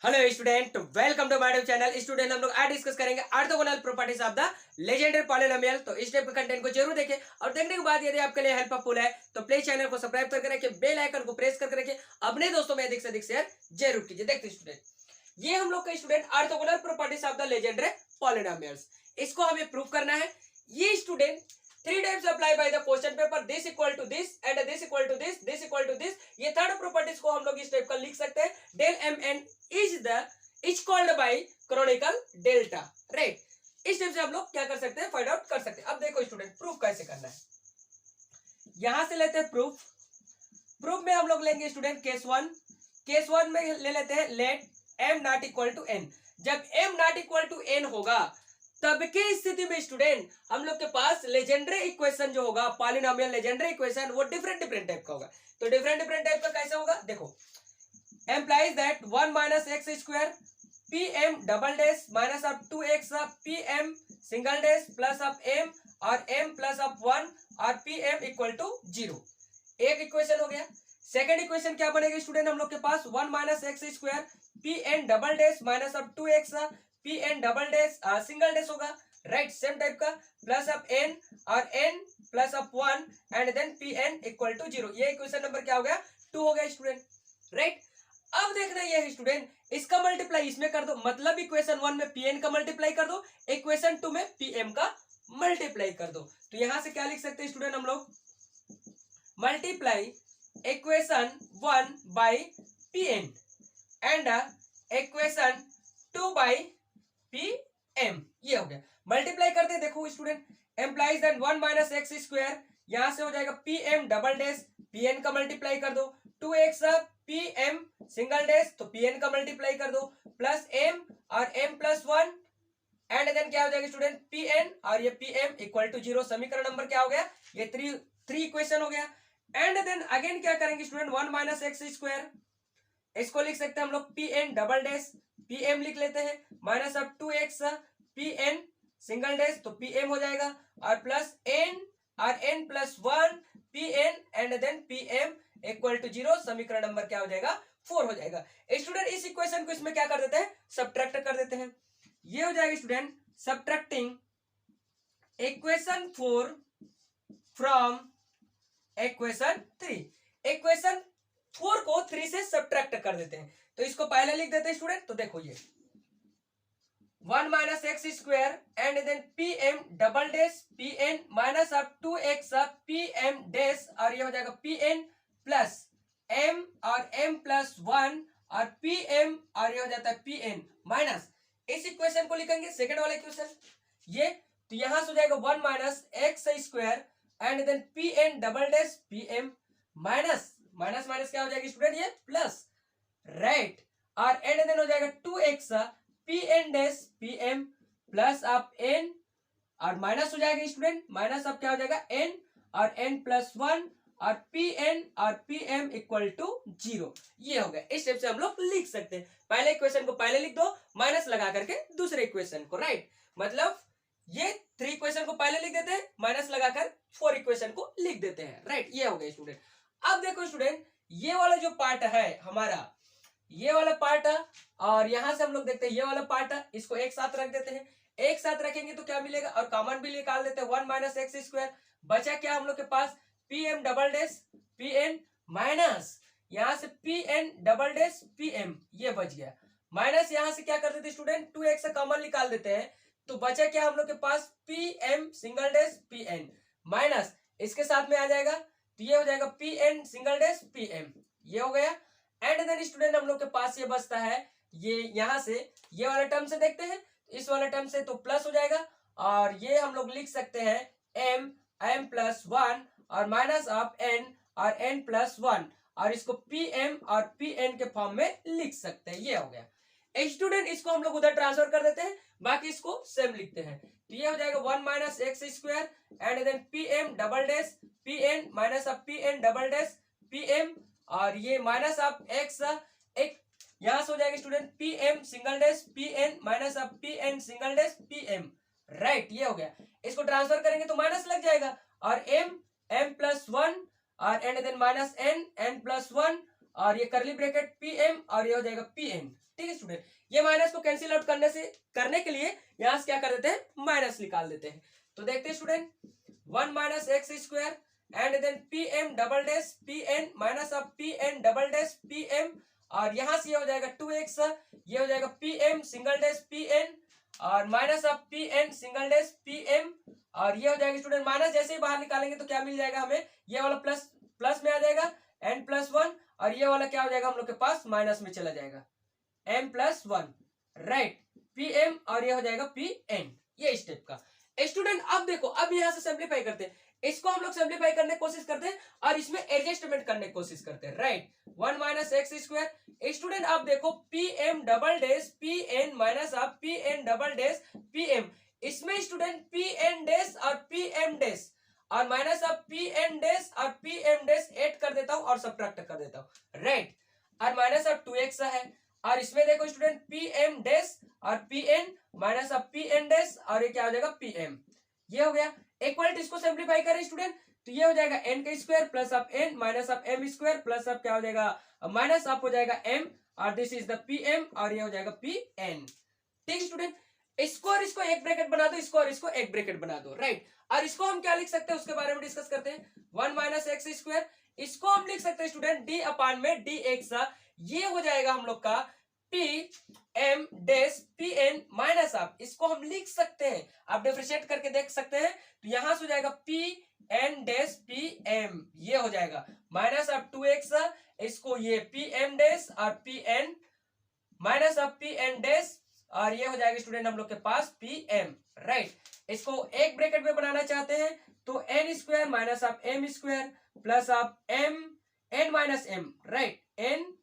Hello student, welcome to my channel. Student, हम लोग आज डिस्कस करेंगे orthogonal properties of the legendary polynomial. तो इस टाइप के कंटेंट को जरूर देखें और देखने के बाद यदि आपके लिए हेल्पफुल है तो प्लीज चैनल को सब्सक्राइब करके रखिए, बेल आइकन को प्रेस करके रखिए, अपने दोस्तों में अधिक से अधिक शेयर जरूर कीजिए। देखते स्टूडेंट, ये हम लोग का student orthogonal properties of the legendary polynomials, इसको हमें प्रूव करना है। ये student three times apply by the question paper, this equal to this and this equal to this, this equal to this. ये थर्ड प्रॉपर्टीज को हम लोग इस टाइप का लिख सकते हैं। Del M N is the is called by Kronecker delta, right. इस टाइप से हम लोग क्या कर सकते हैं, फाइंड आउट कर सकते हैं। अब देखो स्टूडेंट, प्रूफ कैसे करना है। यहां से लेते हैं प्रूफ। प्रूफ में हम लोग लेंगे स्टूडेंट केस वन में ले लेते हैं let M not equal to N. जब M not equal to N होगा तब की स्थिति में स्टूडेंट हम लोग के पास लेजेंडरी इक्वेशन जो होगा, पॉलिनोमियल लेजेंडरी इक्वेशन, वो डिफरेंट डिफरेंट टाइप का होगा। तो डिफरेंट डिफरेंट टाइप का कैसे होगा, देखो implies that one minus X square P M double dash minus of two X P M single dash plus of M और एम प्लस ऑफ वन और P M equal to zero. एक equation हो गया। Second equation क्या बनेगी student हम लोग के पास, one minus X square P N double dash minus of two X P N double dash single dash होगा, राइट, सेम टाइप का, प्लस ऑफ एन और N plus of one and then P N equal to zero. ये equation number क्या हो गया, to हो गया student, right. अब देखना ये है स्टूडेंट, इसका मल्टीप्लाई इसमें कर दो, मतलब इक्वेशन वन में पीएन का मल्टीप्लाई कर दो, इक्वेशन टू में पीएम का मल्टीप्लाई कर दो। तो यहां से क्या लिख सकते हैं स्टूडेंट हम लोग, multiply equation one by PN and equation two by PM. ये हो गया, मल्टीप्लाई करते देखो student, implies that one minus X square, यहां से हो जाएगा पीएम डबल डैश, पीएन का मल्टीप्लाई कर दो, two X P M single dash, तो पीएन का मल्टीप्लाई कर दो, प्लस एम और M plus one and then क्या हो जाएगा स्टूडेंट, पीएन और ये पीएम इक्वल टू जीरो। समीकरण नंबर क्या हो गया, ये थ्री इक्वेशन हो गया। एंड देन अगेन क्या करेंगे student, one minus X square, इसको लिख सकते हैं हम लोग पीएन डबल डैश, पीएम लिख लेते हैं, minus of two X PN single dash, तो पीएम हो जाएगा, और प्लस एन और N plus one PN and then PM equal to zero. समीकरण नंबर क्या हो जाएगा, फोर हो जाएगा। स्टूडेंट इस इक्वेशन को इसमें क्या कर देते हैं, सब्ट्रैक्ट कर देते हैं। ये हो जाएगा student subtracting equation four from equation three. Equation four को थ्री से सब्ट्रैक्ट कर देते हैं, तो इसको पहले लिख देते हैं स्टूडेंट। तो देखो ये one minus X square and then P M double dash P N minus of two X P M dash, और ये हो जाएगा पी एन प्लस एम और एम प्लस वन और पी एम और ये हो जाता है पी एन माइनस, इस इक्वेशन को लिखेंगे सेकेंड वाला इक्वेशन ये। तो यहां से हो जाएगा one minus X square and then P N double dash P M minus minus minus क्या हो जाएगा स्टूडेंट, ये प्लस, राइट, और एंड देन हो जाएगा two X P N dash P M plus of N और माइनस हो जाएगा स्टूडेंट, माइनस ऑफ क्या हो जाएगा एन और एन प्लस वन और पी एन और P M equal to zero. ये हो गया। इस टाइप से हम लोग लिख सकते हैं। पहले इक्वेशन को पहले लिख दो, माइनस लगा करके दूसरे इक्वेशन को, राइट, मतलब ये थ्री इक्वेशन को पहले लिख देते हैं, माइनस लगाकर फोर इक्वेशन को लिख देते हैं, राइट। ये हो गया स्टूडेंट। अब देखो स्टूडेंट, ये वाला जो पार्ट है हमारा, ये वाला पार्ट और यहां से हम लोग देखते हैं ये वाला पार्ट, इसको एक साथ रख देते हैं। एक साथ रखेंगे तो क्या मिलेगा, और कॉमन भी निकाल देते हैं, वन माइनस एक्स स्क्वायर, बचा क्या हम लोग के पास, P M double dash P N minus यहां से P N double dash P M, ये बच गया, माइनस यहां से क्या कर देते स्टूडेंट, टू एक्स कॉमन निकाल देते हैं, तो बचा क्या हम लोग के पास, P M single dash P N minus इसके साथ में आ जाएगा, तो ये हो जाएगा P N single dash P M, ये हो गया। एंड देन स्टूडेंट हम लोग के पास ये बचता है, ये यहां से ये वाला टर्म से देखते हैं, इस वाला टर्म से तो प्लस हो जाएगा, और ये हम लोग लिख सकते हैं एम एम प्लस वन और माइनस ऑफ एन और एन प्लस वन, और इसको पी एम और पी एन के फॉर्म में लिख सकते हैं। ये हो गया स्टूडेंट। इसको हम लोग उधर ट्रांसफर कर देते हैं, बाकी इसको सेम लिखते हैं। तो ये हो जाएगा one minus X square and then P M double dash P N minus of P N double dash P M, और ये माइनस ऑफ एक्स एक यहां से हो जाएगा student P M single dash P N minus of P N single dash P M, right. ये हो गया। इसको ट्रांसफर करेंगे तो माइनस लग जाएगा, और एम एम प्लस वन और and then minus N N plus one, और ये करली ब्रैकेट पी एम और ये हो जाएगा पी एन, ठीक है स्टूडेंट, ये माइनस को कैंसिल आउट करने के लिए यहाँ से क्या कर देते हैं, माइनस निकाल देते हैं। तो देखते हैं student, 1 minus X square and then P M double dash P N minus of P N double dash P M, और यहां से ये हो जाएगा 2x, ये हो जाएगा P M single dash P N और minus of P N single dash P M, और ये हो जाएगा स्टूडेंट माइनस जैसे ही बाहर निकालेंगे तो क्या मिल जाएगा हमें, ये वाला प्लस प्लस में आ जाएगा n प्लस 1, और ये वाला क्या हो जाएगा हम लोग के पास माइनस में चला जाएगा m plus 1, right, P M और ये हो जाएगा पी एन, ये स्टेप का। स्टूडेंट अब देखो, अब यहां से सिंपलीफाई करते हैं, इसको हम लोग सिंपलीफाई करने की कोशिश करते हैं और इसमें एडजस्टमेंट करने की कोशिश करते हैं, right. 1 minus X square, student आप देखो P M double dash P N minus आप P N double dash P M, इसमें स्टूडेंट पी एन डैश और पी एम डैश और minus of P N dash और पी एम डैश ऐड कर देता हूं और सब्ट्रैक्ट कर देता हूं, राइट, और माइनस ऑफ 2x है, और इसमें देखो स्टूडेंट पी एम डैश और P N minus of P N dash और ये क्या हो जाएगा पी एम, ये हो गया। इक्वल टू इसको सिंपलीफाई करें स्टूडेंट तो ये हो जाएगा n का square plus of n minus of m square plus of क्या हो जाएगा माइनस ऑफ हो जाएगा m और this is the P M और ये हो जाएगा पी एन, ठीक स्टूडेंट। इसको और इसको एक ब्रैकेट बना दो, इसको और इसको एक ब्रैकेट बना दो, राइट, और इसको हम क्या लिख सकते हैं उसके बारे में डिस्कस करते हैं। 1 माइनस एक्स स्क्वायर, इसको हम लिख सकते हैं स्टूडेंट डी अपान में डी एक्स, ये हो जाएगा हम लोग का P M dash P N minus of, इसको हम लिख सकते हैं, आप डिफरेंशिएट करके देख सकते हैं, तो यहां से हो जाएगा P N dash P M, ये हो जाएगा माइनस ऑफ 2x, इसको ये पी एम डैश और P N minus of P N dash और ये हो जाएगा स्टूडेंट हम लोग के पास पी एम, राइट। इसको एक ब्रैकेट में बनाना चाहते हैं तो N square minus of M square plus of M N minus M, right, N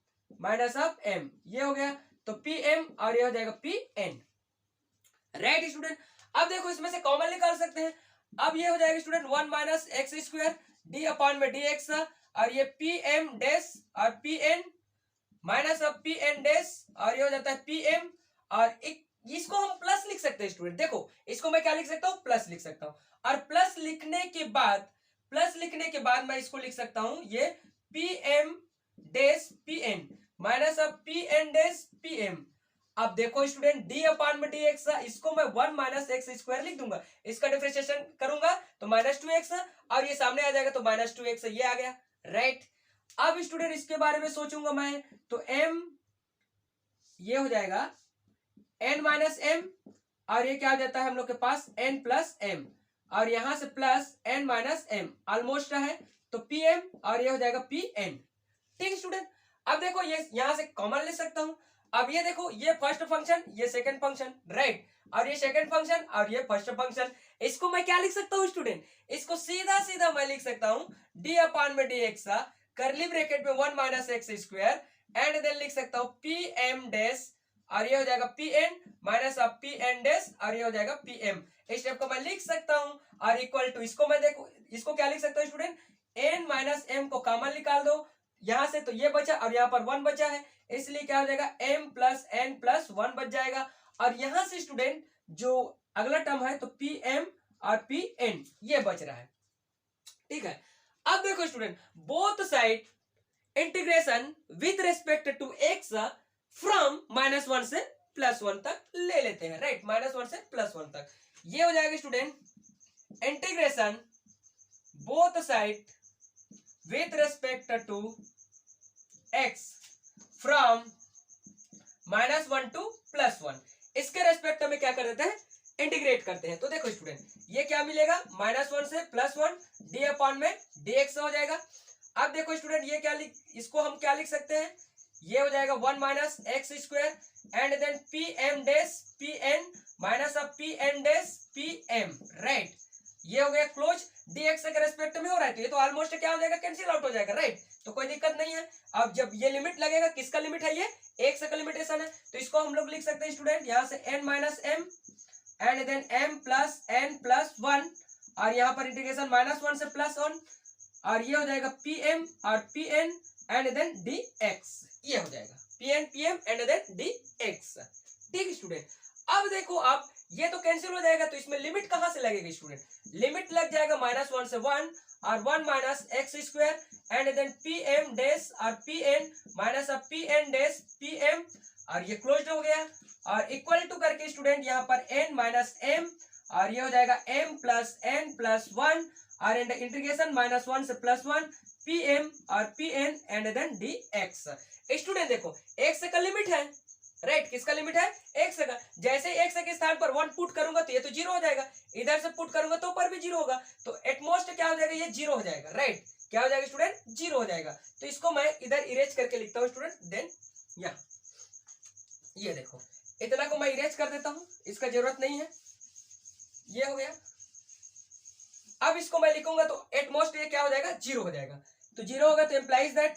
minus of M, ये हो गया, तो पी एम और ये हो जाएगा पी एन, राइट स्टूडेंट। अब देखो इसमें से कॉमन निकाल सकते हैं, अब ये हो जाएगा student 1 minus X square D upon में डी एक्स और ये पी एम डैश और P N minus of P N dash और ये हो जाता है पी एम, और इसको हम प्लस लिख सकते हैं स्टूडेंट, देखो इसको मैं क्या लिख सकता हूँ, प्लस लिख सकता हूँ, और प्लस लिखने के बाद मैं इसको लिख सकता हूँ ये P M dash P N minus of P N dash P M. अब देखो स्टूडेंट डी अपान में डी एक्स, इसको मैं 1 माइनस एक्स स्क्वायर लिख दूंगा, इसका डिफरेंशिएशन करूंगा तो माइनस 2x और ये सामने आ जाएगा तो माइनस 2x, ये आ गया, राइट। अब स्टूडेंट इसके बारे में सोचूंगा मैं तो m ये हो जाएगा n माइनस m और ये क्या हो जाता है हम लोग के पास n प्लस m और यहां से plus n minus m almost है तो pm और ये हो जाएगा pn, ठीक स्टूडेंट। अब देखो ये यहां से कॉमन ले सकता हूं, अब ये देखो ये फर्स्ट फंक्शन ये सेकंड फंक्शन, राइट, और ये सेकंड फंक्शन और ये फर्स्ट फंक्शन, इसको मैं क्या लिख सकता हूं स्टूडेंट, इसको सीधा सीधा मैं लिख सकता हूं डी अपान में डी एक्स करली ब्रैकेट में 1 minus X square and then लिख सकता हूं पी एम डैश और ये हो जाएगा P N minus of P N dash और ये हो जाएगा पी एम, इस स्टेप को मैं लिख सकता हूं, और इक्वल टू इसको मैं देखो इसको क्या लिख सकता हूं स्टूडेंट, एन माइनस एम को कॉमन निकाल दो यहां से तो ये बचा और यहाँ पर 1 बचा है, इसलिए क्या हो जाएगा m प्लस n प्लस 1 बच जाएगा, और यहां से स्टूडेंट जो अगला टर्म है तो पी एम और पी एन ये बच रहा है, ठीक है। अब देखो student both side integration with respect to x from -1 से +1 तक ले लेते हैं, राइट, -1 से +1 तक, ये हो जाएगा student integration both side with respect to x from -1 to +1, इसके रेस्पेक्ट में क्या कर देते हैं, इंटीग्रेट करते हैं। तो देखो स्टूडेंट ये क्या मिलेगा -1 से +1 डी अपॉन में dx हो जाएगा। अब देखो स्टूडेंट ये क्या इसको हम क्या लिख सकते हैं, ये हो जाएगा 1 minus X square and then P M dash P N minus of P N dash P M, right, ये हो गया क्लोज, dx के रेस्पेक्ट में हो रहा है तो ये तो ऑलमोस्ट क्या हो जाएगा, कैंसिल आउट हो जाएगा, राइट, तो कोई दिक्कत नहीं है। अब जब ये लिमिट लगेगा, किसका लिमिट है, ये x का लिमिटेशन है, तो इसको हम लोग लिख सकते हैं स्टूडेंट यहाँ से n minus M and then m plus n plus 1 और यहाँ पर इंटीग्रेशन -1 से +1 और ये हो जाएगा pm और pn एंड देन dx, ये हो जाएगा pn pm and then dx, ठीक स्टूडेंट। अब देखो आप ये तो कैंसिल हो जाएगा, तो इसमें लिमिट कहां से लगेगी स्टूडेंट? लिमिट लग जाएगा -1 से 1 और 1 minus X square and then P M dash और पी एन माइनस अब P N dash P M, और ये क्लोज्ड हो गया और इक्वल टू करके स्टूडेंट यहाँ पर n माइनस एम और ये हो जाएगा m प्लस n प्लस 1 और इंटीग्रेशन -1 से +1 पी एम और P N and then D X. Student देखो x का लिमिट है, राइट, किसका लिमिट है? x का। जैसे x के स्थान पर 1 पुट करूंगा तो ये तो 0 हो जाएगा, इधर से पुट करूंगा तो ऊपर भी 0 होगा, तो एटमोस्ट क्या हो जाएगा? ये 0 हो जाएगा, राइट। क्या हो जाएगा स्टूडेंट? 0 हो जाएगा। तो इसको मैं इधर इरेज करके लिखता हूँ स्टूडेंट, देन यहाँ ये देखो इतना को मैं इरेज कर देता हूँ, इसका जरूरत नहीं है, ये हो गया। अब इसको मैं लिखूंगा तो एटमोस्ट ये क्या हो जाएगा? 0 हो जाएगा। तो 0 होगा तो implies that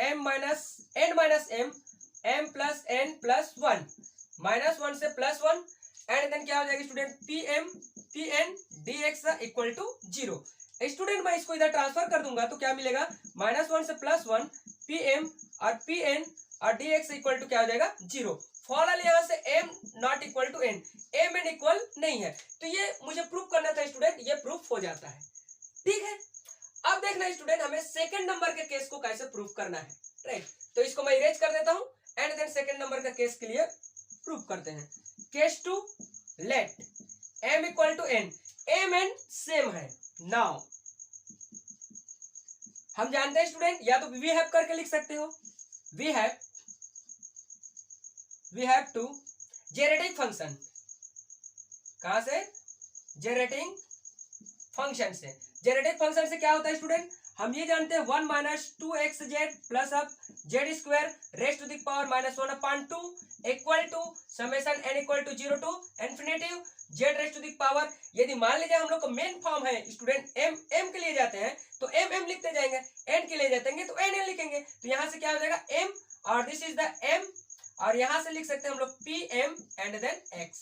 m minus n minus m m plus n plus 1 -1 से +1 एंड देन क्या हो जाएगा student? P N D X equal to 0। Student मैं इसको इधर ट्रांसफर कर दूंगा तो क्या मिलेगा? -1 से +1 पी एम और पी एन और डी एक्स इक्वल टू क्या हो जाएगा? 0। फॉरल यहाँ से m not equal to n, m n equal नहीं है, तो ये मुझे प्रूफ करना था स्टूडेंट, ये प्रूफ हो जाता है, ठीक है। अब देखना स्टूडेंट हमें सेकंड नंबर के केस को कैसे प्रूफ करना है, राइट। तो इसको मैं इरेज कर देता हूं एंड देन सेकंड नंबर का केस के लिए प्रूफ करते हैं। Case 2, let m equal to n, m n same है। नाउ हम जानते हैं स्टूडेंट, या तो वी हैव करके लिख सकते हो, we have to genetic function, कहां से? जेनेटिक फंक्शन से। जेनेटिक फंक्शन से क्या होता है स्टूडेंट? हम ये जानते हैं 1 माइनस 2xz प्लस अब Z square raised to the power -1/2 equal to summation n equal to 0 to infinity Z raised to the power. यदि मान लीजिए हम लोग का मेन फॉर्म है स्टूडेंट m के लिए जाते हैं तो m लिखते जाएंगे, n के लिए जाते हैं तो n लिखेंगे, तो यहां से क्या हो जाएगा? m और दिस इज द m और यहां से लिख सकते हैं हम लोग P M and then x,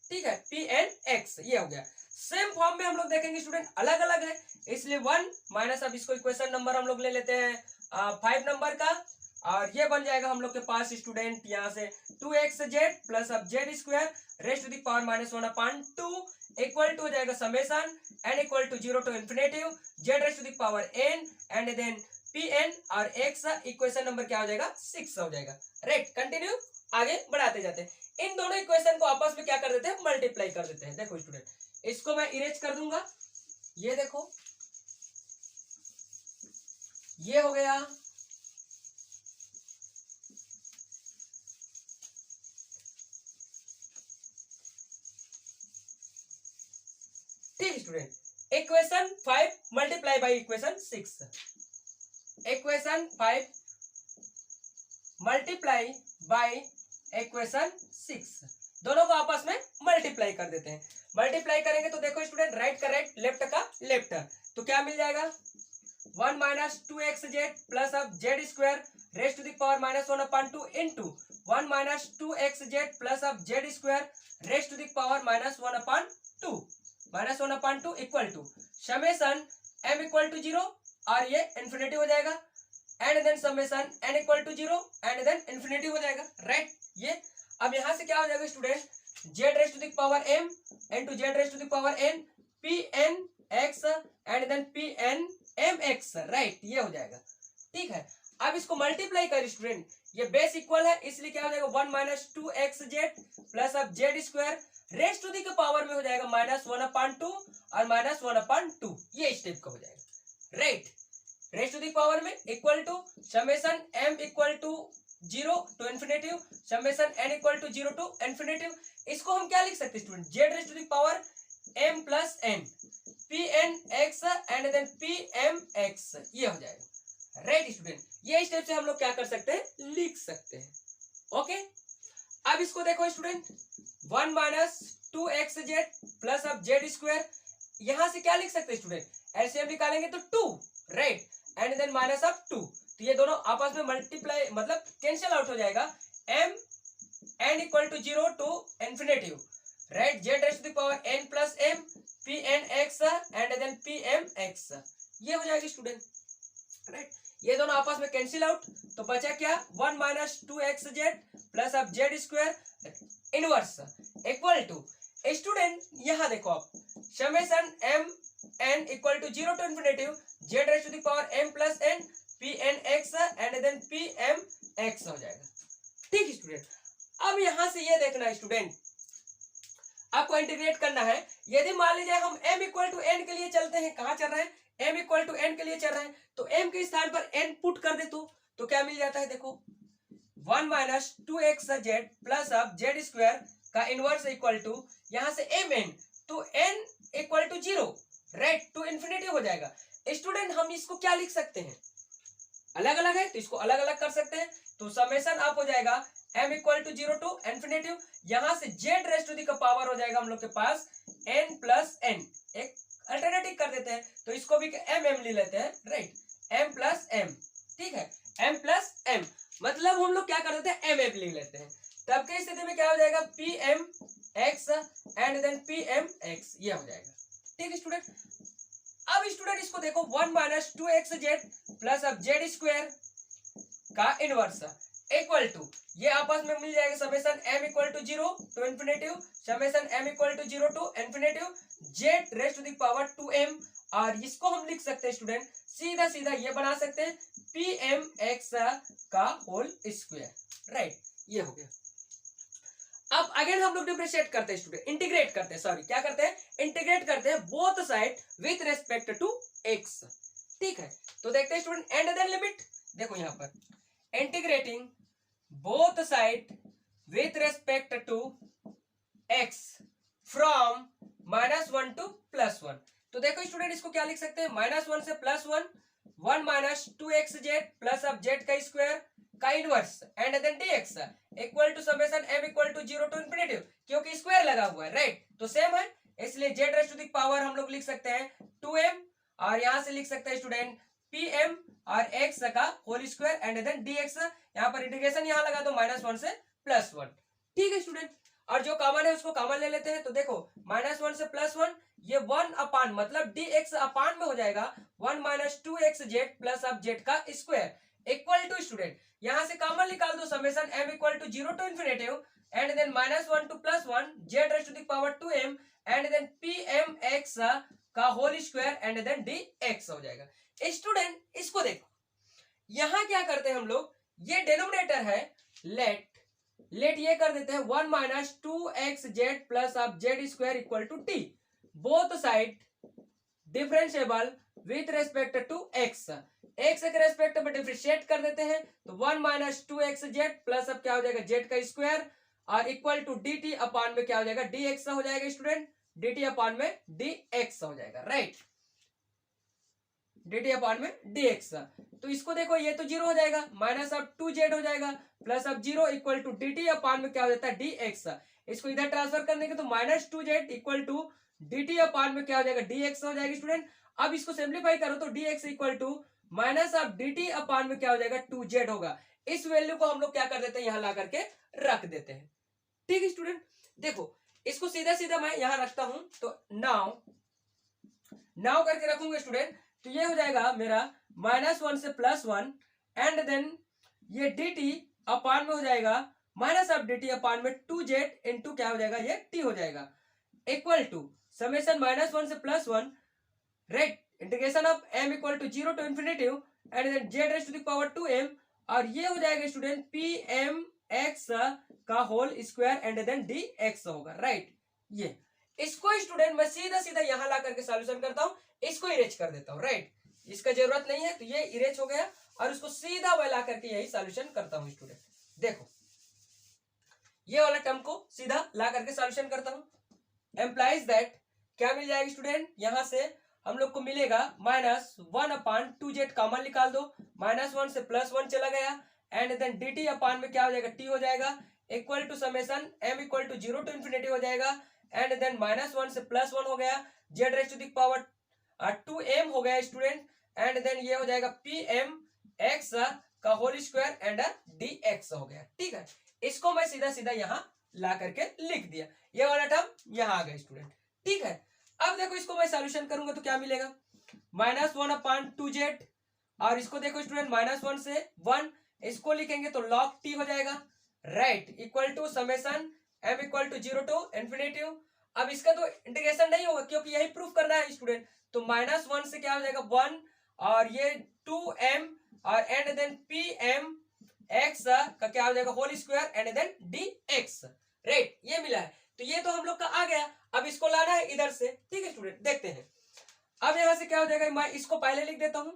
ठीक है, पी एन एक्स, ये हो गया। सेम फॉर्म में हम लोग देखेंगे स्टूडेंट अलग अलग है, इसलिए 1 माइनस अब इसको इक्वेशन नंबर हम लोग ले लेते हैं 5 नंबर का, और ये बन जाएगा हम लोग के पास स्टूडेंट यहाँ से 2xz प्लस अब Z square raised to the power -1/2 equal to हो जाएगा summation n equal to 0 to infinity Z raised to the power n and then P N और x इक्वेशन नंबर क्या हो जाएगा? 6 हो जाएगा, राइट। कंटिन्यू आगे बढ़ाते जाते हैं। इन दोनों इक्वेशन को आपस में क्या कर देते हैं? मल्टीप्लाई कर देते हैं। देखो स्टूडेंट इसको मैं इरेज कर दूंगा, ये देखो ये हो गया, ठीक student. Equation 5 multiply by equation 6, equation 5 multiply by equation 6, दोनों को आपस में मल्टीप्लाई कर देते हैं। मल्टीप्लाई करेंगे तो देखो स्टूडेंट राइट का राइट लेफ्ट का लेफ्ट, तो क्या मिल जाएगा? 1 माइनस 2xz प्लस अब Z square raised to the power -1/2 into 1 minus 2xz plus अब Z square raised to the power -1/2 equal to summation m equal to 0 और ये इन्फिनिटी हो जाएगा and then summation n equal to 0 and then infinity हो जाएगा, right. ये अब यहां से क्या हो जाएगा student? z raised to the power m into z raised to the power n pn x and then pn mx, right, ये हो जाएगा, ठीक है। अब इसको मल्टीप्लाई कर स्टूडेंट, ये बेस इक्वल है इसलिए क्या हो जाएगा? 1 माइनस 2xz प्लस अब Z square raised to the power में हो जाएगा -1/2 और -1/2, ये स्टेप का हो जाएगा, right. Raised to the power में equal to summation m equal to 0 to infinity summation n equal to 0 to infinity. इसको हम क्या लिख सकते हैं student? z raised to the power m plus n pn x and then pm x, ये हो जाएगा, राइट स्टूडेंट। ये स्टेप से हम लोग क्या कर सकते हैं? लिख सकते हैं, ओके। अब इसको देखो स्टूडेंट 1 माइनस 2xz प्लस अब जेड स्क्वायर, यहां से क्या लिख सकते हैं स्टूडेंट? एलसीएम निकालेंगे तो 2, राइट, एंड देन माइनस अब 2, तो ये दोनों आपस में मल्टीप्लाई मतलब कैंसिल आउट हो जाएगा। m n equal to 0 to infinity, right, Z raised to the power n plus m pn x and then pm x, ये हो जाएगा स्टूडेंट, राइट। ये दोनों आपस में कैंसिल आउट, तो बचा क्या? 1 माइनस 2xz प्लस अब Z square inverse equal to student यहाँ देखो आप, summation M N equal to 0 to infinity Z raise to the power M plus N P N X and then P M X हो जाएगा। ठीक student, अब यहां से ये देखना स्टूडेंट, आपको इंटीग्रेट करना है। यदि मान लीजिए हम m इक्वल टू एन के लिए चलते हैं, कहां चल रहे हैं, m इक्वल टू एन के लिए चल रहे हैं, तो m के स्थान पर n पुट कर दे तो क्या मिल जाता है, देखो 1 माइनस 2x जेड प्लस अब जेड स्क्वायर का इनवर्स इक्वल टू यहां से एम एन, तो n equal to 0 right to infinity हो जाएगा। स्टूडेंट हम इसको क्या लिख सकते हैं, अलग अलग है तो इसको अलग अलग कर सकते हैं, तो समेशन आप हो जाएगा m equal to 0 to infinity, यहां से z रेज टू दी का पावर हो जाएगा हम लोग के पास n प्लस n, एक अल्टरनेटिव कर देते हैं तो इसको भी m ले लेते हैं राइट, m प्लस m, ठीक है m प्लस m, मतलब हम लोग क्या कर देते हैं m ले लेते हैं, तब की स्थिति में क्या हो जाएगा P M X and then P M X, ये हो जाएगा। ठीक है स्टूडेंट, अब स्टूडेंट इसको देखो 1 माइनस 2x जेड प्लस अब जेड स्क्वायर का इनवर्स इक्वल टू, ये आपस में मिल जाएगा summation m equal to 0 to infinity summation m equal to 0 to infinitive z raise to the power 2m, और इसको हम लिख सकते हैं स्टूडेंट सीधा सीधा ये बना सकते हैं pmx का होल स्क्वायर राइट, ये हो गया। अब अगेन हम लोग डिफरेंशिएट करते हैं स्टूडेंट, इंटीग्रेट करते हैं, सॉरी क्या करते हैं, इंटीग्रेट करते हैं both side with respect to x, ठीक है। तो देखते हैं स्टूडेंट एंड देन लिमिट, देखो यहां पर integrating both side with respect to x from -1 to +1, तो देखो स्टूडेंट इसको क्या लिख सकते हैं, -1 से +1, 1 माइनस 2x जेड प्लस अब जेड का स्क्वायर का inverse and then dx equal to summation m equal to 0 to infinity, क्योंकि स्क्वायर लगा हुआ है राइट, तो सेम है इसलिए z raise to the power हम लोग लिख सकते हैं 2m, और यहां से लिख सकते हैं स्टूडेंट pm और x का whole square and then dx, यहां पर इंटीग्रेशन यहां लगा दो -1 से +1, ठीक है स्टूडेंट। और जो कॉमन है उसको कॉमन ले लेते हैं, तो देखो -1 से +1 ये 1 अपान मतलब dx अपान में हो जाएगा 1 माइनस 2x जेड प्लस अब जेड का स्क्वायर इक्वल टू स्टूडेंट यहां से कॉमन निकाल दो summation m equal to 0 to infinity and then -1 to +1 z raise to the power 2m and then pmx का whole square and then dx हो जाएगा। Student इसको देखो यहां क्या करते हैं हम लोग, ये डिनोमिनेटर है लेट ये कर देते हैं 1 माइनस 2x जेड प्लस अब Z square equal to t, both side differentiable with respect to x के रेस्पेक्ट में डिफरेंशिएट कर देते हैं, तो 1 माइनस 2x जेड प्लस अब क्या हो जाएगा जेड का स्क्वायर और इक्वल टू dt अपान में क्या हो जाएगा dx हो जाएगा स्टूडेंट, dt अपान में dx हो जाएगा राइट, dt अपान में dx, तो इसको देखो ये तो 0 हो जाएगा माइनस अब 2z हो जाएगा प्लस अब 0 इक्वल टू dt अपान में क्या हो जाता है dx, इसको इधर ट्रांसफर करने के तो -2z इक्वल टू dt अपान में क्या हो जाएगा dx हो जाएगा स्टूडेंट। अब इसको सिंप्लीफाई करो तो dx इक्वल टू माइनस अब dt अपान में क्या हो जाएगा 2z होगा, इस वैल्यू को हम लोग क्या कर देते हैं यहां ला करके रख देते हैं, ठीक है स्टूडेंट। देखो इसको सीधा सीधा मैं यहां रखता हूं, तो नाउ करके रखूंगा स्टूडेंट, तो ये हो जाएगा मेरा -1 से +1 एंड देन ये dt अपान में हो जाएगा माइनस अब dt अपान में 2z इंटू क्या हो जाएगा ये t हो जाएगा इक्वल टू समेशन -1 से +1 right, integration of m equal to 0 to infinity and then z raise to the power 2m, और ये हो जाएगा स्टूडेंट pmx का whole square and then dx होगा राइट। ये इसको स्टूडेंट मैं सीधा सीधा यहां ला करके सॉल्यूशन करता हूं, इसको इरेज कर देता हूं राइट, इसका जरूरत नहीं है तो ये इरेज हो गया, और उसको सीधा मैं ला करके यही सॉल्यूशन करता हूं स्टूडेंट। देखो ये वाला टर्म को सीधा ला करके सॉल्यूशन करता हूं, एम्प्लाइज दैट क्या मिल जाएगा स्टूडेंट, यहां से हम लोग को मिलेगा -1 अपान 2z कॉमन निकाल दो, -1 से +1 चला गया एंड देन dt अपान में क्या हो जाएगा t हो जाएगा equal to summation m equal to 0 to infinity हो जाएगा एंड देन -1 से +1 हो गया z raise to the power 2m हो गया स्टूडेंट एंड देन ये हो जाएगा pmx का होल स्क्वायर एंड dx हो गया, ठीक है। इसको मैं सीधा सीधा यहां ला करके लिख दिया, ये वाला टर्म यहां आ गया स्टूडेंट, ठीक है। अब देखो इसको मैं सॉल्यूशन करूंगा तो क्या मिलेगा -1 अपान 2z, और इसको देखो स्टूडेंट -1 से 1 इसको लिखेंगे तो log t हो जाएगा right, equal to summation m equal to 0 to infinity अब इसका तो इंटीग्रेशन नहीं होगा क्योंकि यही प्रूफ करना है स्टूडेंट। तो -1 से क्या हो जाएगा 1 और ये 2m और एंड देन pm x का क्या हो जाएगा whole square and then dx, right, ये मिला है। तो ये तो हम लोग का आ गया, अब इसको लाना है इधर से, ठीक है स्टूडेंट, देखते हैं। अब यहां से क्या हो जाएगा, मैं इसको पहले लिख देता हूं।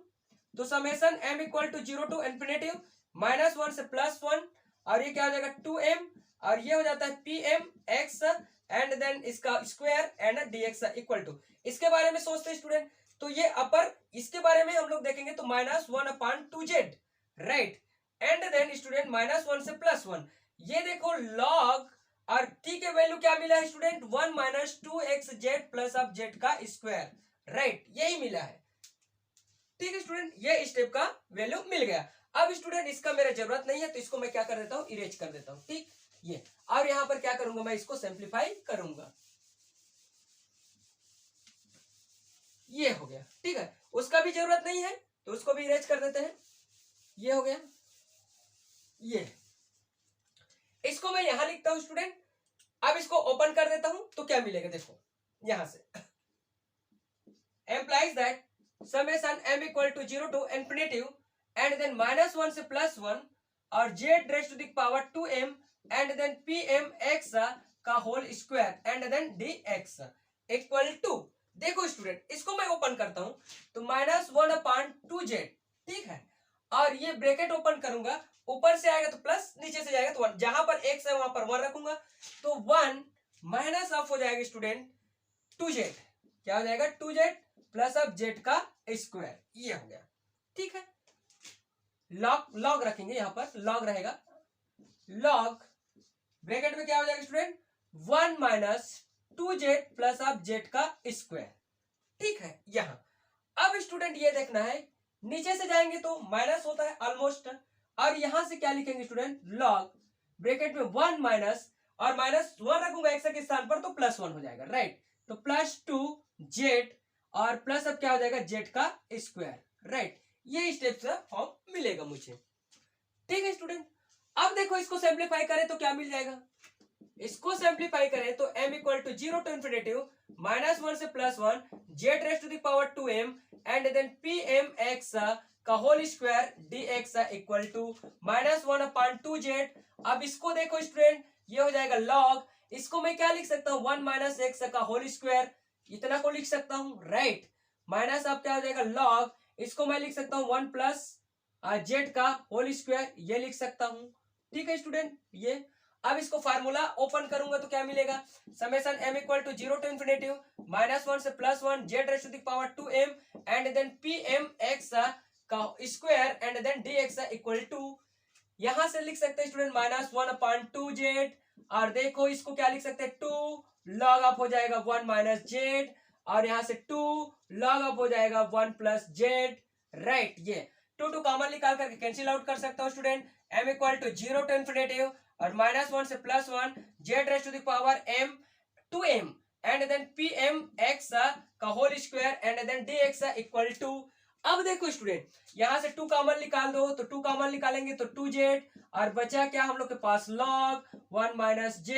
तो summation m equal to 0 to infinity -1 से +1 और ये क्या हो जाएगा 2m और ये हो जाता है pm x एंड देन इसका square and dx equal to, इसके बारे में सोचते हैं स्टूडेंट। तो ये अपर, इसके बारे में हम लोग देखेंगे तो -1/2z, right, and then student -1 से +1, ये देखो log और t के वैल्यू क्या मिला है स्टूडेंट 1 - 2xz प्लस अब z का स्क्वायर, राइट, यही मिला है, ठीक है स्टूडेंट, ये स्टेप का वैल्यू मिल गया। अब स्टूडेंट इसका मेरा जरूरत नहीं है तो इसको मैं क्या कर देता हूं, इरेज कर देता हूं, ठीक, ये, और यहां पर क्या करूंगा, मैं इसको सिंप्लीफाई करूंगा, ये हो गया, ठीक है, उसका भी जरूरत नहीं है तो उसको भी इरेज कर देते हैं, ये हो गया, ये, इसको मैं यहां लिखता हूं स्टूडेंट। अब इसको ओपन कर देता हूं तो क्या मिलेगा, देखो यहां से implies that summation m equal to 0 to infinity and then -1 से +1 और z raise to the power 2m and then pm x का whole square and then dx equal to, देखो स्टूडेंट इसको मैं ओपन करता हूं तो -1/2z, ठीक है, और ये ब्रैकेट ओपन करूंगा, ऊपर से आएगा तो प्लस, नीचे से जाएगा तो 1, जहां पर x है वहां पर 1 रखूंगा तो 1 माइनस ऑफ हो जाएगा स्टूडेंट 2z, क्या हो जाएगा 2z प्लस अब z का स्क्वायर, ये हो गया, ठीक है, लॉग रखेंगे, यहां पर लॉग रहेगा, लॉग ब्रैकेट में क्या हो जाएगा स्टूडेंट 1 माइनस 2z प्लस अब z का स्क्वायर, ठीक है, यहां। अब स्टूडेंट ये देखना है, नीचे से जाएंगे तो माइनस होता है ऑलमोस्ट, और यहां से क्या लिखेंगे स्टूडेंट लॉग ब्रैकेट में 1 माइनस और -1 रखूंगा x के स्थान पर तो +1 हो जाएगा, राइट, तो +2z और प्लस अब क्या हो जाएगा z का स्क्वायर, राइट, ये स्टेप से फॉर्म मिलेगा मुझे, ठीक है स्टूडेंट। अब देखो इसको सिंप्लीफाई करें तो क्या मिल जाएगा, इसको सिंप्लीफाई करें तो m equal to 0 to infinity -1 से +1 z raise to the power 2m and then pm x का whole square dx equal to -1/2z। अब इसको देखो स्टूडेंट, ये हो जाएगा log, इसको मैं क्या लिख सकता हूँ 1 माइनस x का होल स्क्वायर, इतना को लिख सकता हूँ, राइट, माइनस अब क्या हो जाएगा log, इसको मैं लिख सकता हूँ 1 प्लस z का होल स्क्वायर, ये लिख सकता हूँ, ठीक है स्टूडेंट, ये। अब इसको फार्मूला ओपन करूंगा तो क्या मिलेगा, summation m equal to 0 to infinity -1 से +1 z raise to the power 2m and then pm x का square and then dx equal to, यहां से लिख सकते हैं स्टूडेंट -1/2z और देखो इसको क्या लिख सकते हैं 2 लॉग अप हो जाएगा 1 माइनस z और यहां से 2 लॉग अप हो जाएगा 1 प्लस z, राइट, ये 2 कॉमन निकाल करके कैंसिल आउट कर सकता हूं student, m equal to 0 to infinity और -1 से +1 z raise to the power m 2m and then pm x का whole square and then dx equal to, अब देखो स्टूडेंट यहां से 2 कॉमन निकाल दो तो 2 कॉमन निकालेंगे तो 2z और बचा क्या हम लोग के पास log 1 माइनस z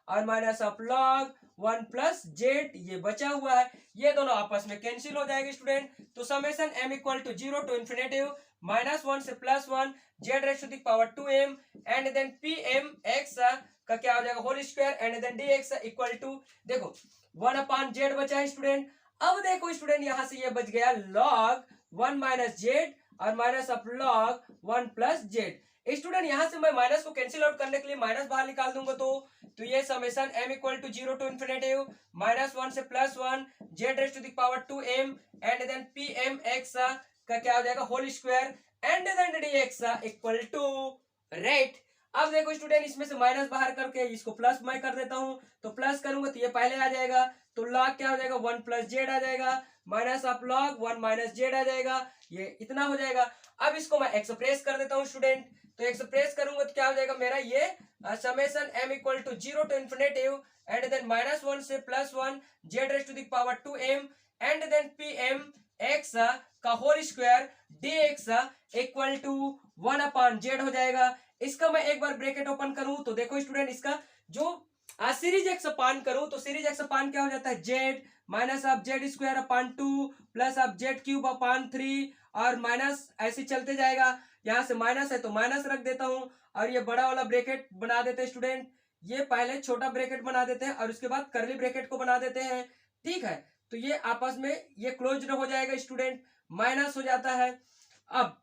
और minus of log 1 plus z, ये बचा हुआ है, ये दोनों आपस में कैंसिल हो जाएंगे स्टूडेंट। तो summation m equal to 0 to infinity -1 से +1 z raise to the power 2m and then pm x का क्या हो जाएगा whole square and then dx equal to, देखो 1/z बचा है स्टूडेंट। अब देखो स्टूडेंट यहां से ये बच गया log 1 माइनस z और minus of log 1 plus z। Student यहां से मैं माइनस को कैंसिल आउट करने के लिए माइनस बाहर निकाल दूंगा तो ये summation m equal to 0 to infinity -1 से +1 z raise to the power 2m and then pm x का क्या हो जाएगा whole square and then dx equal to, right. अब देखो स्टूडेंट इसमें से माइनस बाहर करके इसको प्लस मैं कर देता हूं, तो प्लस करूंगा तो ये पहले आ जाएगा तो log क्या हो जाएगा 1 प्लस z आ जाएगा minus of log 1 minus z आ जाएगा, ये इतना हो जाएगा। अब इसको मैं एक्सप्रेस कर देता हूं स्टूडेंट, तो एक्सप्रेस करूंगा तो क्या हो जाएगा मेरा ये summation m equal to 0 to infinity and then -1 से +1 z raise to the power 2m and then pm x का whole square dx equal to 1/z हो जाएगा। इसका मैं एक बार ब्रैकेट ओपन करूं तो देखो स्टूडेंट इसका जो सीरीज एक्स अपान करूं तो सीरीज एक्स अपान क्या हो जाता है, Z minus of Z square upon 2 plus of Z cube अपान 3 और माइनस ऐसे चलते जाएगा। यहाँ से माइनस है तो माइनस रख देता हूं और ये बड़ा वाला ब्रैकेट बना देते हैं स्टूडेंट। ये पहले छोटा ब्रैकेट बना देते हैं और उसके बाद करली ब्रैकेट को बना देते हैं। ठीक है, तो ये आपस में ये क्लोज हो जाएगा स्टूडेंट, माइनस हो जाता है। अब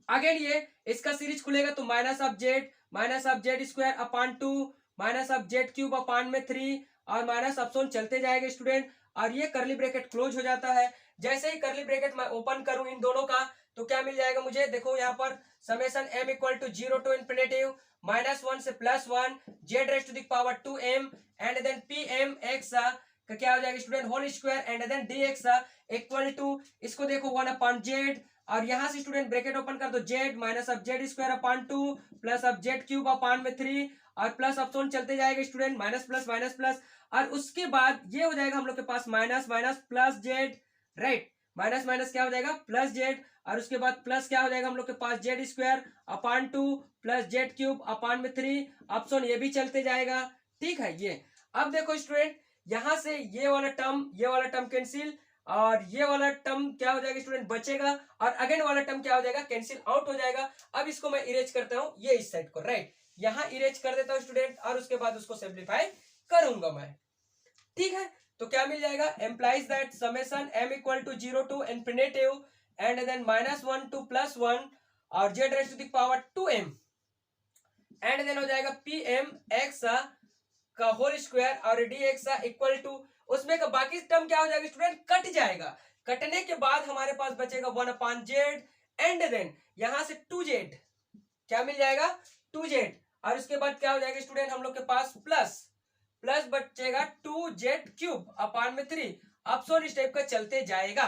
अगेन ये इसका सीरीज खुलेगा तो minus of Z square upon 2 minus of Z cube upon में 3 और माइनस अपसोन चलते जाएगा स्टूडेंट और ये करली ब्रैकेट क्लोज हो जाता है। जैसे ही करली ब्रैकेट मैं ओपन करूं इन दोनों का तो क्या मिल जाएगा मुझे, देखो यहाँ पर summation m equal to 0 to infinitive -1 से +1 z raise to the power 2m and then pm x का क्या हो जाएगा student whole square and then dx equal to, इसको देखो 1 अपॉन जेड और यहां से स्टूडेंट ब्रैकेट ओपन कर दो, Z minus of Z square upon 2 plus of Z cube upon में 3 और प्लस अपसोन चलते जाएगा स्टूडेंट, माइनस प्लस और उसके बाद ये हो जाएगा हम लोग के पास minus minus plus Z, right, minus minus क्या हो जाएगा प्लस जेड और उसके बाद प्लस क्या हो जाएगा हम लोग के पास Z square upon 2 plus Z cube upon में 3 ऑप्शन ये भी चलते जाएगा। ठीक है, ये अब देखो स्टूडेंट यहां से ये वाला टर्म कैंसिल और ये वाला टर्म क्या हो जाएगा स्टूडेंट बचेगा और अगेन वाला टर्म क्या हो जाएगा कैंसिल आउट हो जाएगा। अब इसको मैं इरेज करता हूं ये इस साइड को, राइट, यहां इरेज कर देता हूं स्टूडेंट और उसके बाद उसको सिंप्लीफाई करूंगा मैं। ठीक है, तो क्या मिल जाएगा, implies that summation m equal to 0 to infinitive and then -1 to +1 और z raise to the power 2m and then हो जाएगा pm x का होल स्क्वायर और dx इक्वल टू, उसमें का बाकी टर्म क्या हो जाएगा स्टूडेंट कट जाएगा, कटने के बाद हमारे पास बचेगा 1 अपॉन जेड एंड देन यहां से 2z क्या मिल जाएगा 2z और उसके बाद क्या हो जाएगा स्टूडेंट हम लोग के पास प्लस बचेगा 2z क्यूब अपान में 3 ऑप्शन इस टाइप का चलते जाएगा।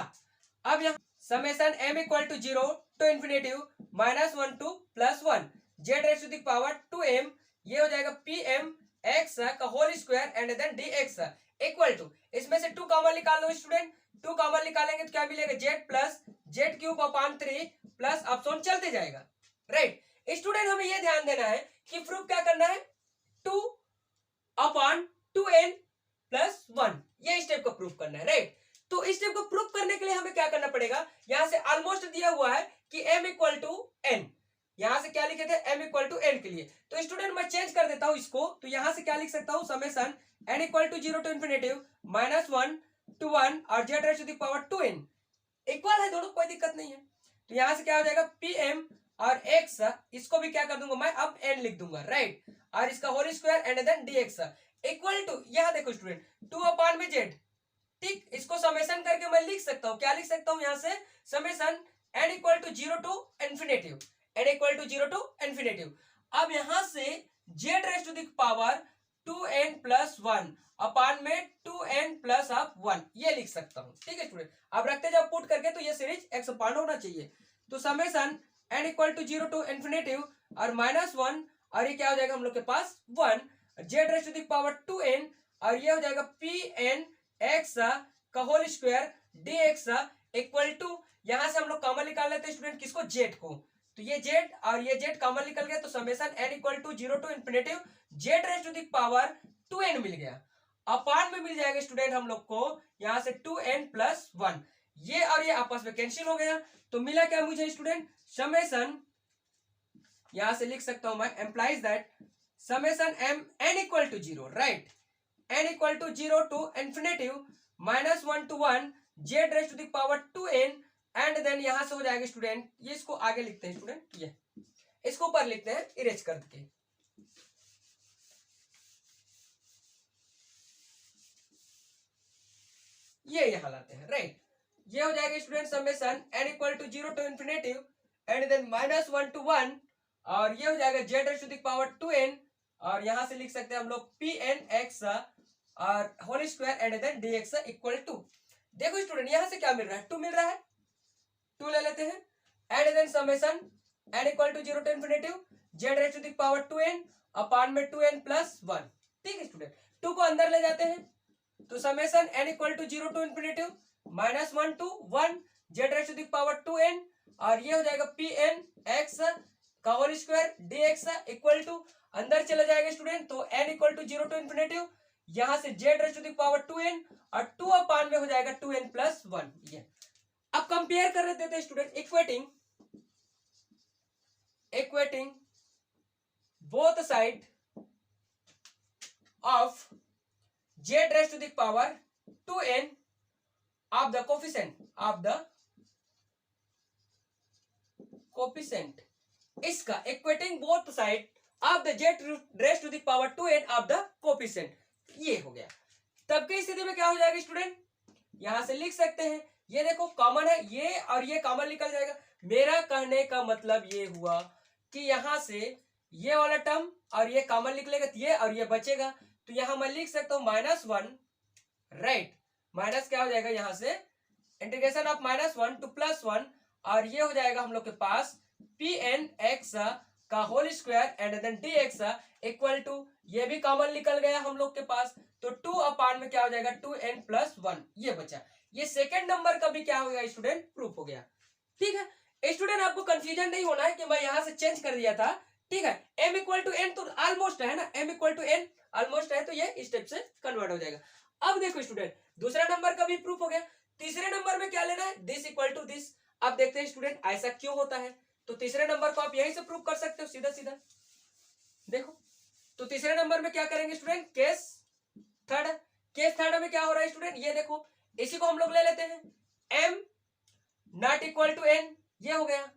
अब यहाँ summation m equal to 0 to infinitive -1 to +1 z raise to the power 2m ये हो जाएगा pm x का whole square and then dx equal to, इसमें से 2 कॉमन निकाल लो स्टूडेंट, 2 कॉमन निकालेंगे तो क्या मिलेगा z प्लस जेड क्यूब अपान 3 प्लस ऑप्शन चलते जाएगा, राइट। स्टूडेंट हमें यह ध्यान देना है कि प्रूफ क्या करना है 2 अपॉन 2n प्लस 1 ये स्टेप को प्रूफ करना है, राइट। तो इस स्टेप को प्रूफ करने के लिए हमें क्या करना पड़ेगा, यहां से ऑलमोस्ट दिया हुआ है कि m इक्वल टू n, यहां से क्या लिखे थे m इक्वल टू n के लिए, तो स्टूडेंट मैं चेंज कर देता हूं इसको, तो यहां से क्या लिख सकता हूं summation n equal to 0 to infinitive -1 to 1 और z raise to the power 2n equal है दोनों, कोई दिक्कत नहीं है। तो यहां से क्या हो जाएगा pm और x इसको भी क्या कर दूंगा मैं अब n लिख दूंगा, राइट, और इसका whole square and then dx equal to, यहां देखो स्टूडेंट 2 अपान में z, ठीक, इसको समेशन करके मैं लिख सकता हूं, क्या लिख सकता हूं यहां से summation n equal to 0 to infinity n equal to 0 to infinity. अब यहां से z raise to the power 2n plus 1 upon में 2n प्लस 1 ये लिख सकता हूं। ठीक है स्टूडेंट, अब रखते जाओ पुट करके तो ये सीरीज एक्स अपान होना चाहिए, तो summation n equal to 0 to infinity और -1 और ये क्या हो जाएगा हम लोग के पास 1 z raise to the power 2n और ये हो जाएगा pn x का whole square dx equal to, यहां से हम लोग कॉमन निकाल लेते हैं स्टूडेंट किसको z को, तो ये z और ये z कॉमन निकल गया तो summation n equal to 0 to infinitive z raise to the power 2n मिल गया, अपान में मिल जाएगा स्टूडेंट हम लोग को यहां से 2n प्लस 1 ये और ये आपस में कैंसिल हो गया, तो मिला क्या मुझे स्टूडेंट समेशन, यहां से लिख सकता हूं मैं implies that summation n equal to 0, right, n equal to 0 to infinitive -1 to 1 z raise to the power 2n and then यहां से हो जाएगा स्टूडेंट, ये इसको आगे लिखते हैं स्टूडेंट, ये इसको ऊपर लिखते हैं इरेज करके, ये यहां लाते हैं, राइट, ये हो जाएगा student summation n equal to 0 to infinitive and then -1 to 1 और ये हो जाएगा z raise to the power 2n और यहां से लिख सकते हैं हम लोग pn x और whole square and then dx equal to, देखो स्टूडेंट यहां से क्या मिल रहा है 2 मिल रहा है, 2 ले लेते हैं and then summation n equal to 0 to infinitive z raise to the power 2n upon में 2n प्लस 1, ठीक है स्टूडेंट, 2 को अंदर ले जाते हैं तो summation n equal to 0 to infinitive -1 to 1 z raise to the power 2n और ये हो जाएगा pn x का whole square dx equal to, अंदर चला जाएगा स्टूडेंट, तो n equal to 0 to infinitive, यहां से z raise to the power 2n और 2 अपान में हो जाएगा 2n प्लस 1। ये अब कंपेयर कर रहे थे student, equating both side of z raise to the power 2n of the coefficient, इसका equating both side of the z raise to the power 2n of the coefficient, ये हो गया। तब की स्थिति में क्या हो जाएगा स्टूडेंट, यहां से लिख सकते हैं, ये देखो कॉमन है, ये और ये कॉमन निकल जाएगा। मेरा कहने का मतलब ये हुआ कि यहां से ये वाला टर्म और ये कॉमन निकलेगा, ये और ये बचेगा, तो यहां मैं लिख सकता हूं -1, राइट। माइनस क्या हो जाएगा, यहां से इंटीग्रेशन ऑफ -1 टू +1, और ये हो जाएगा हम लोग के पास pn(x) का whole square and then dx equal to, ये भी कॉमन निकल गया हम लोग के पास, तो 2 अपान में क्या हो जाएगा 2n प्लस 1, ये बचा। ये सेकेंड नंबर का भी क्या हो गया स्टूडेंट, प्रूफ हो गया। ठीक है स्टूडेंट, आपको कंफ्यूजन नहीं होना है कि मैं यहां से चेंज कर दिया था। ठीक है, m इक्वल टू n तो ऑलमोस्ट है ना, m equal to n almost है, तो ये स्टेप से कन्वर्ट हो जाएगा। अब देखो स्टूडेंट, दूसरा नंबर का भी प्रूफ हो गया। तीसरे नंबर में क्या लेना है, दिस इक्वल टू दिस। अब देखते हैं स्टूडेंट ऐसा क्यों होता है, तो तीसरे नंबर को आप यहीं से प्रूव कर सकते हो सीधा सीधा। देखो, तो तीसरे नंबर में क्या करेंगे स्टूडेंट, केस थर्ड में क्या हो रहा है स्टूडेंट, ये देखो, इसी को हम लोग ले लेते हैं, m not equal to n, ये हो गया,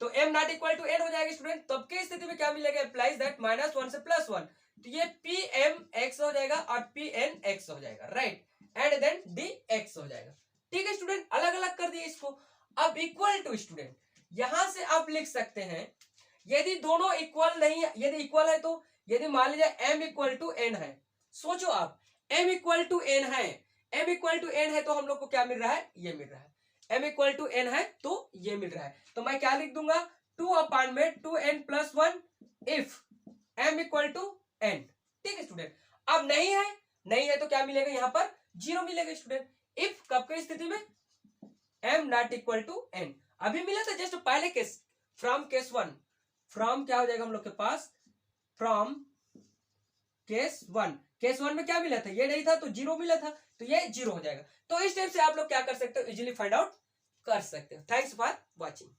तो m not equal to n हो जाएगा स्टूडेंट। तब की स्थिति में क्या मिलेगा, इम्प्लाइज दैट -1 से +1, तो ये pmx हो जाएगा और pnx हो जाएगा, राइट, एंड देन dx हो जाएगा। ठीक है स्टूडेंट, अलग अलग कर दिए इसको। अब इक्वल टू स्टूडेंट, यहां से आप लिख सकते हैं, यदि दोनों इक्वल नहीं है, यदि इक्वल है तो, यदि मान लीजिए m इक्वल टू n है, सोचो आप m इक्वल टू n है, m इक्वल टू n है तो हम लोग को क्या मिल रहा है, ये मिल रहा है, m इक्वल टू n है तो ये मिल रहा है, तो मैं क्या लिख दूंगा, 2 अपान में 2n plus 1 if m equal to n। ठीक है स्टूडेंट, अब नहीं है तो क्या मिलेगा, यहाँ पर 0 मिलेगा स्टूडेंट। इफ कब की स्थिति में, m not equal to n, अभी मिला था जस्ट पहले केस, फ्रॉम केस 1, फ्रॉम क्या हो जाएगा हम लोग के पास, फ्रॉम केस 1 में क्या मिला था, ये नहीं था तो 0 मिला था, तो ये 0 हो जाएगा। तो इस टाइप से आप लोग क्या कर सकते हो, इजीली फाइंड आउट कर सकते हो। Thanks for watching.